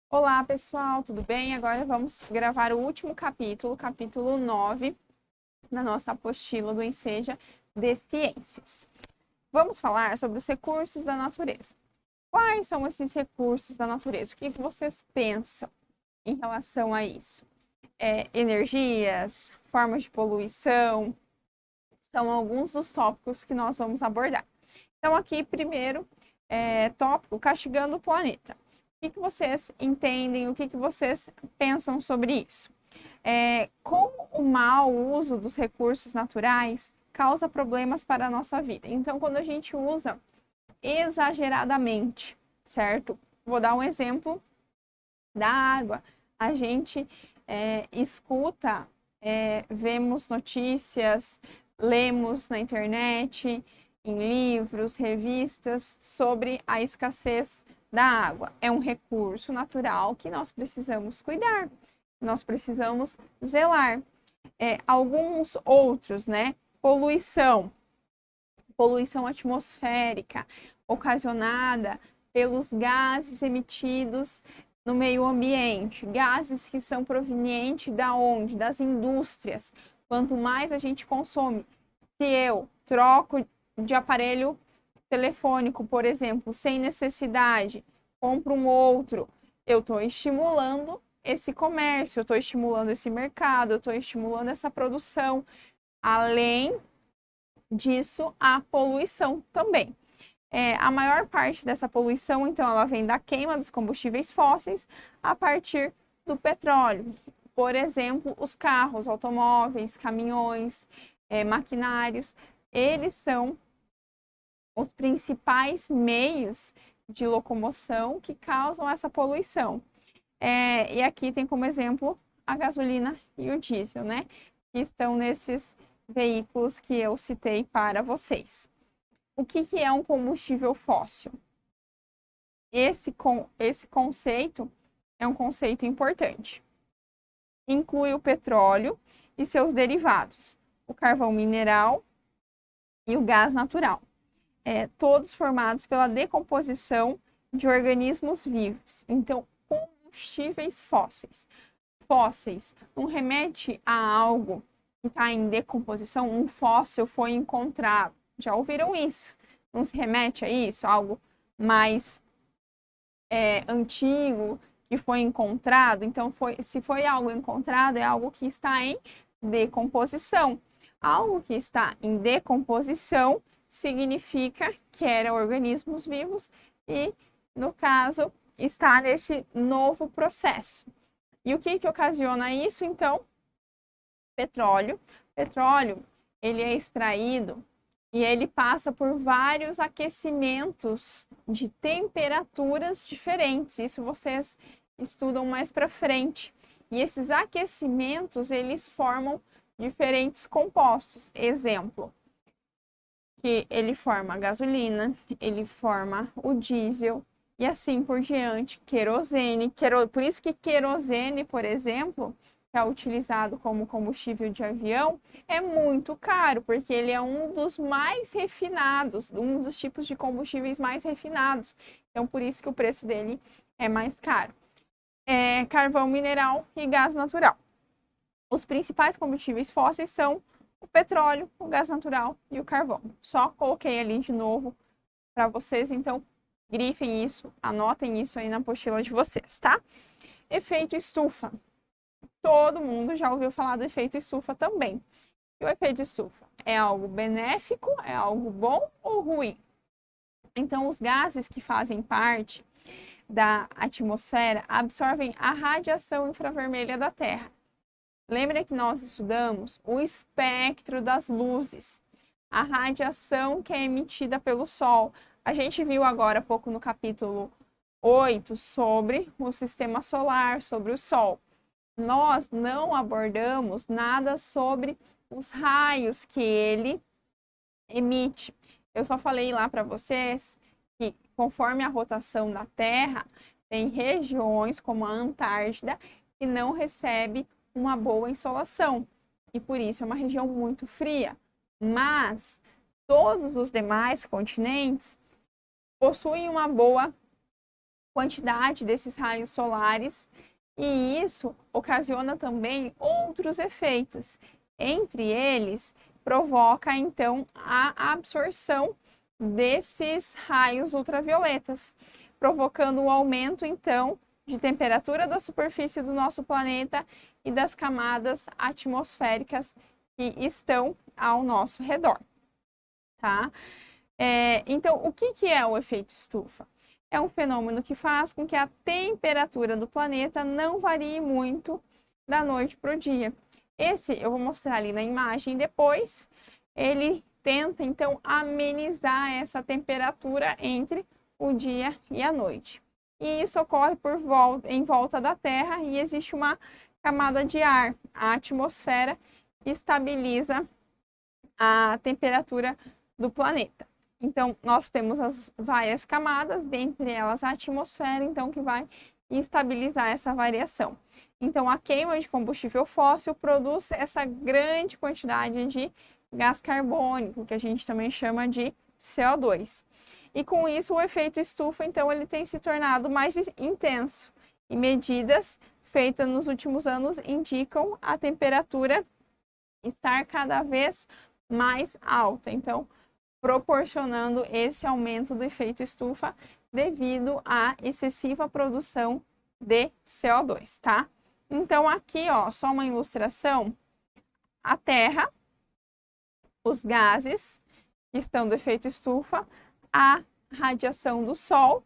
Olá, pessoal, tudo bem? Agora vamos gravar o último capítulo, capítulo 9, na nossa apostila do Enseja de Ciências. Vamos falar sobre os recursos da natureza. Quais são esses recursos da natureza? O que vocês pensam em relação a isso? Energias, formas de poluição, são alguns dos tópicos que nós vamos abordar. Então, aqui, primeiro tópico, castigando o planeta. O que vocês entendem, o que vocês pensam sobre isso? Como o mau uso dos recursos naturais causa problemas para a nossa vida. Então, quando a gente usa exageradamente, certo? Vou dar um exemplo da água. A gente escuta, vemos notícias, lemos na internet, em livros, revistas, sobre a escassez da água. É um recurso natural que nós precisamos cuidar, nós precisamos zelar. Alguns outros, né? Poluição atmosférica ocasionada pelos gases emitidos no meio ambiente, gases que são provenientes da onde? Das indústrias. Quanto mais a gente consome, se eu troco de aparelho telefônico, por exemplo, sem necessidade, compro um outro, eu estou estimulando esse comércio, eu estou estimulando esse mercado, eu estou estimulando essa produção. Além disso, a poluição também. A maior parte dessa poluição, então, ela vem da queima dos combustíveis fósseis a partir do petróleo. Por exemplo, os carros, automóveis, caminhões, maquinários, eles são os principais meios de locomoção que causam essa poluição. E aqui tem como exemplo a gasolina e o diesel, né? Que estão nesses veículos que eu citei para vocês. O que é um combustível fóssil? Esse conceito é um conceito importante. Inclui o petróleo e seus derivados, o carvão mineral e o gás natural, todos formados pela decomposição de organismos vivos. Então, combustíveis fósseis. Fósseis não remete a algo que está em decomposição, um fóssil foi encontrado. Já ouviram isso? Não se remete a isso? Algo mais antigo que foi encontrado? Então, se foi algo encontrado, é algo que está em decomposição. Algo que está em decomposição significa que eram organismos vivos e, no caso, está nesse novo processo. E o que ocasiona isso, então? Petróleo. Petróleo, ele é extraído e ele passa por vários aquecimentos de temperaturas diferentes. Isso vocês estudam mais para frente. E esses aquecimentos, eles formam diferentes compostos. Exemplo, que ele forma a gasolina, ele forma o diesel e assim por diante, querosene. Por isso que querosene, por exemplo, que é utilizado como combustível de avião, é muito caro, porque ele é um dos mais refinados, um dos tipos de combustíveis mais refinados. Então, por isso que o preço dele é mais caro. Carvão mineral e gás natural. Os principais combustíveis fósseis são o petróleo, o gás natural e o carvão. Só coloquei ali de novo para vocês, então grifem isso, anotem isso aí na apostila de vocês, tá? Efeito estufa. Todo mundo já ouviu falar do efeito estufa também. E o efeito estufa é algo benéfico, é algo bom ou ruim? Então, os gases que fazem parte da atmosfera absorvem a radiação infravermelha da Terra. Lembra que nós estudamos o espectro das luzes, a radiação que é emitida pelo Sol. A gente viu agora há pouco no capítulo 8 sobre o sistema solar, sobre o Sol. Nós não abordamos nada sobre os raios que ele emite. Eu só falei lá para vocês que, conforme a rotação da Terra, tem regiões como a Antártida que não recebe uma boa insolação e por isso é uma região muito fria. Mas todos os demais continentes possuem uma boa quantidade desses raios solares, e isso ocasiona também outros efeitos. Entre eles, provoca então a absorção desses raios ultravioletas, provocando o aumento então de temperatura da superfície do nosso planeta e das camadas atmosféricas que estão ao nosso redor, tá? Então, o que é o efeito estufa? É um fenômeno que faz com que a temperatura do planeta não varie muito da noite para o dia. Esse eu vou mostrar ali na imagem depois. Ele tenta, então, amenizar essa temperatura entre o dia e a noite. E isso ocorre em volta da Terra e existe uma camada de ar, a atmosfera, que estabiliza a temperatura do planeta. Então, nós temos as várias camadas, dentre elas a atmosfera, então, que vai estabilizar essa variação. Então, a queima de combustível fóssil produz essa grande quantidade de gás carbônico, que a gente também chama de CO2. E com isso, o efeito estufa, então, ele tem se tornado mais intenso. E medidas feitas nos últimos anos indicam a temperatura estar cada vez mais alta. Então, proporcionando esse aumento do efeito estufa devido à excessiva produção de CO2, tá? Então, aqui, ó, só uma ilustração. A Terra, os gases que estão do efeito estufa, a radiação do Sol,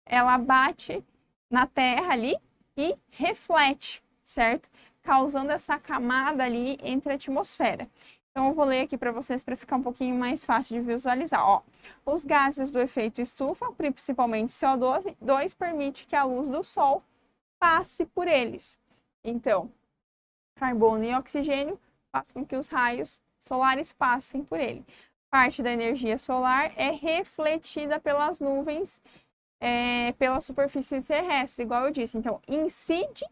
ela bate na Terra ali e reflete, certo? Causando essa camada ali entre a atmosfera. Então, eu vou ler aqui para vocês para ficar um pouquinho mais fácil de visualizar. Ó, os gases do efeito estufa, principalmente CO2, permite que a luz do Sol passe por eles. Então, carbono e oxigênio faz com que os raios solares passem por ele. Parte da energia solar é refletida pelas nuvens, pela superfície terrestre, igual eu disse. Então, incide,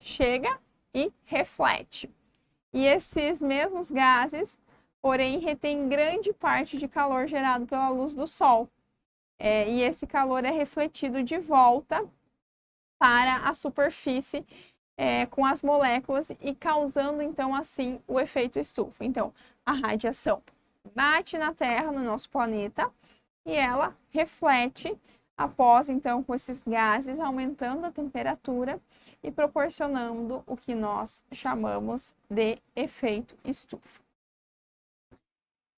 chega e reflete. E esses mesmos gases, porém, retêm grande parte de calor gerado pela luz do Sol. E esse calor é refletido de volta para a superfície com as moléculas e causando, então, assim, o efeito estufa. Então, a radiação bate na Terra, no nosso planeta, e ela reflete após, então, com esses gases, aumentando a temperatura e proporcionando o que nós chamamos de efeito estufa.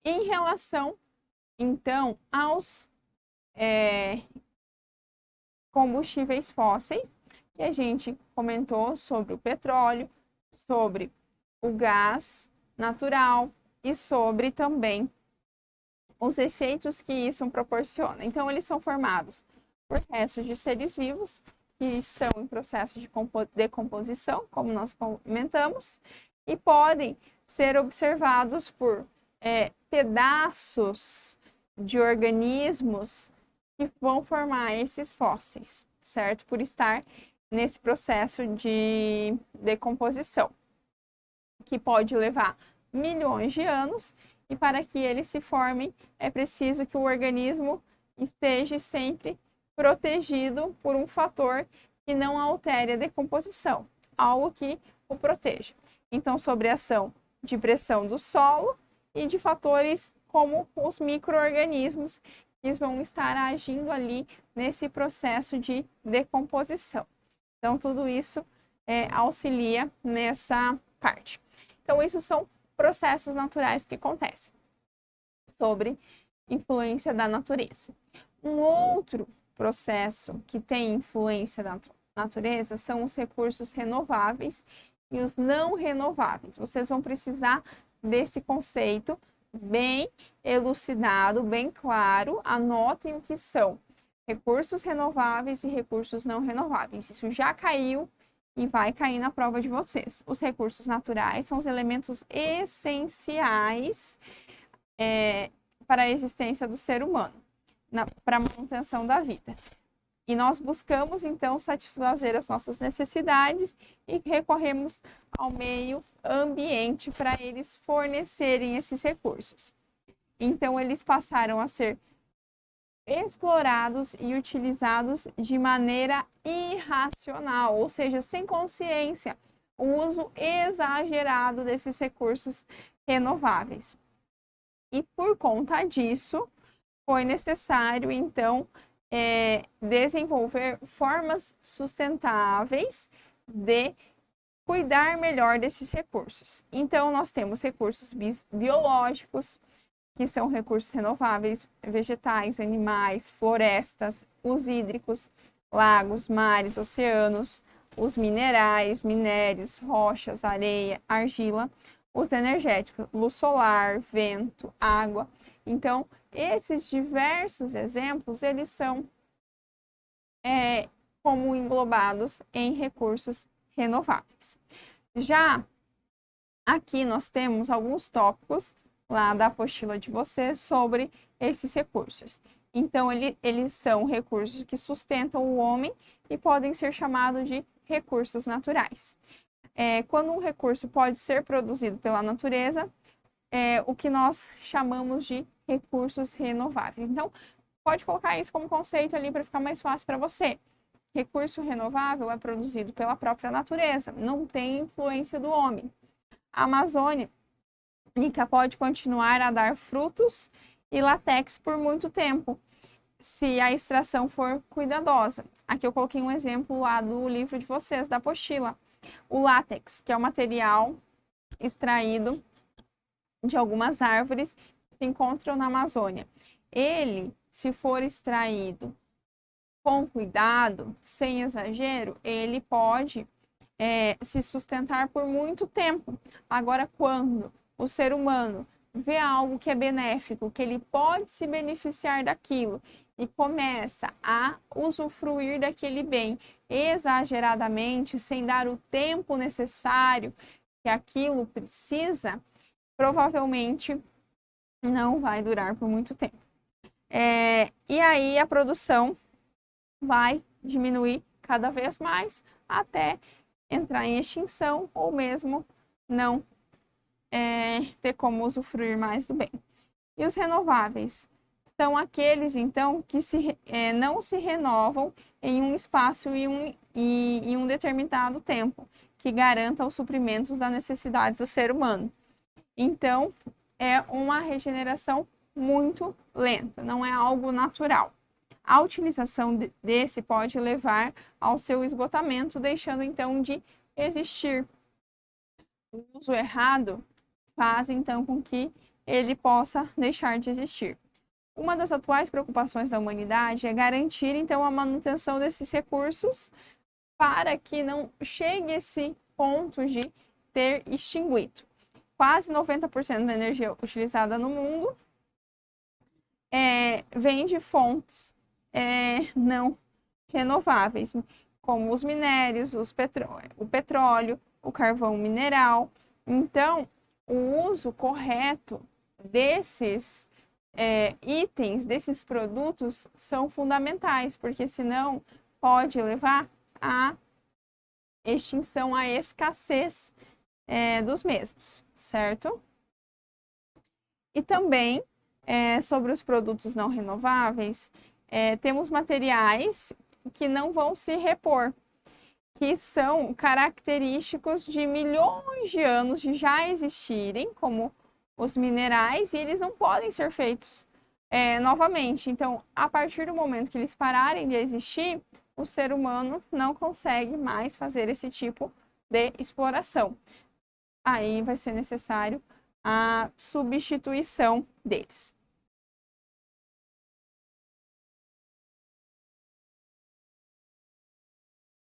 Em relação, então, aos combustíveis fósseis, que a gente comentou sobre o petróleo, sobre o gás natural e sobre também os efeitos que isso proporciona. Então, eles são formados por restos de seres vivos que estão em processo de decomposição, como nós comentamos, e podem ser observados por pedaços de organismos que vão formar esses fósseis, certo? Por estar nesse processo de decomposição, que pode levar milhões de anos, e para que eles se formem, é preciso que o organismo esteja sempre protegido por um fator que não altere a decomposição, algo que o proteja. Então, sobre a ação de pressão do solo e de fatores como os micro-organismos que vão estar agindo ali nesse processo de decomposição. Então, tudo isso auxilia nessa parte. Então, isso são processos naturais que acontecem sobre influência da natureza. Um outro processo que tem influência da natureza são os recursos renováveis e os não renováveis. Vocês vão precisar desse conceito bem elucidado, bem claro. Anotem o que são recursos renováveis e recursos não renováveis. Isso já caiu e vai cair na prova de vocês. Os recursos naturais são os elementos essenciais para a existência do ser humano, para a manutenção da vida. E nós buscamos, então, satisfazer as nossas necessidades e recorremos ao meio ambiente para eles fornecerem esses recursos. Então, eles passaram a ser explorados e utilizados de maneira irracional, ou seja, sem consciência, o uso exagerado desses recursos renováveis. E por conta disso, foi necessário, então, desenvolver formas sustentáveis de cuidar melhor desses recursos. Então, nós temos recursos biológicos, que são recursos renováveis, vegetais, animais, florestas, os hídricos, lagos, mares, oceanos, os minerais, minérios, rochas, areia, argila, os energéticos, luz solar, vento, água. Então, esses diversos exemplos, eles são como englobados em recursos renováveis. Já aqui nós temos alguns tópicos lá da apostila de vocês sobre esses recursos. Então, eles são recursos que sustentam o homem e podem ser chamados de recursos naturais. Quando um recurso pode ser produzido pela natureza, o que nós chamamos de recursos renováveis. Então, pode colocar isso como conceito ali para ficar mais fácil para você. Recurso renovável é produzido pela própria natureza, não tem influência do homem. A Amazônia pode continuar a dar frutos e látex por muito tempo, se a extração for cuidadosa. Aqui eu coloquei um exemplo lá do livro de vocês, da apostila. O látex, que é o material extraído de algumas árvores que se encontram na Amazônia. Ele, se for extraído com cuidado, sem exagero, ele pode se sustentar por muito tempo. Agora, quando o ser humano vê algo que é benéfico, que ele pode se beneficiar daquilo e começa a usufruir daquele bem exageradamente, sem dar o tempo necessário que aquilo precisa, provavelmente não vai durar por muito tempo. E aí a produção vai diminuir cada vez mais até entrar em extinção ou mesmo não ter como usufruir mais do bem. E os renováveis são aqueles, então, que não se renovam em um espaço e em um determinado tempo, que garanta os suprimentos das necessidades do ser humano. Então, é uma regeneração muito lenta, não é algo natural. A utilização desse pode levar ao seu esgotamento, deixando então de existir. O uso errado faz então com que ele possa deixar de existir. Uma das atuais preocupações da humanidade é garantir então a manutenção desses recursos para que não chegue esse ponto de ter extinguido. Quase 90% da energia utilizada no mundo vem de fontes não renováveis, como os minérios, o petróleo, o carvão mineral. Então, o uso correto desses itens, desses produtos, são fundamentais, porque senão pode levar à extinção, à escassez dos mesmos, certo? E também, sobre os produtos não renováveis, temos materiais que não vão se repor, que são característicos de milhões de anos de já existirem, como os minerais, e eles não podem ser feitos novamente. Então, a partir do momento que eles pararem de existir, o ser humano não consegue mais fazer esse tipo de exploração. Aí vai ser necessário a substituição deles.